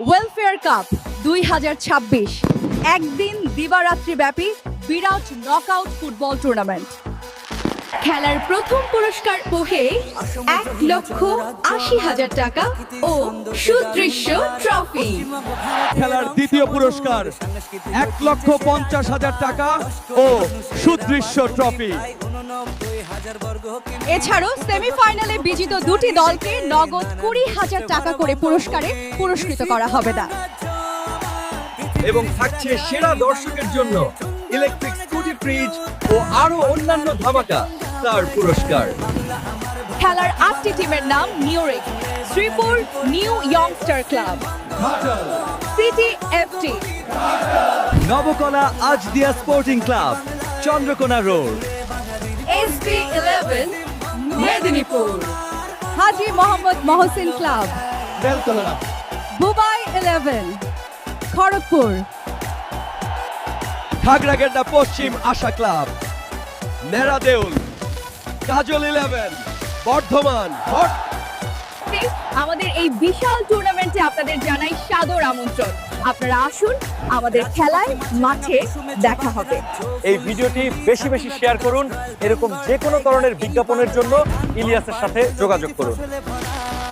Welfare cup 2026 একদিন দিবারাত্রি ব্যাপী বিরাট knockout football tournament. খেলার প্রথম পুরস্কার পোহে 1,80,000 টাকা ও সুদৃশ্য ট্রফি। খেলার দ্বিতীয় পুরস্কার 1,50,000 টাকা ও সুদৃশ্য ট্রফি। এছাড়াও সেমিফাইনালে বিজিত দুটি দলকে নগদ 20,000 টাকা করে পুরস্কারে পুরস্কৃত করা হবে না। এবং থাকছে সেরা দর্শকের জন্য ইলেকট্রিক স্কুটি, ফ্রিজ ও আরো অন্যান্য ধামাকা তার পুরস্কার। খেলার 8টি টিমের নাম নিউরিক, Sripur new youngster club, city F T, Nabakala Ajodia sporting club, Chandrakona road, SB11 Medinipur, Haji Mohammad Mohsin club, Bubai 11 Kharagpur, Khagragenda পশ্চিম আশা ক্লাব, নেরাদেউল, কাজল 11 বর্ধমান। আমাদের এই বিশাল টুর্নামেন্টে আপনাদের জানাই সাদর আমন্ত্রণ। আপনারা আসুন, আমাদের খেলায় মাঠে দেখা হবে। এই ভিডিওটি বেশি বেশি শেয়ার করুন। এরকম যে কোনো ধরনের বিজ্ঞাপনের জন্য ইলিয়াসের সাথে যোগাযোগ করুন।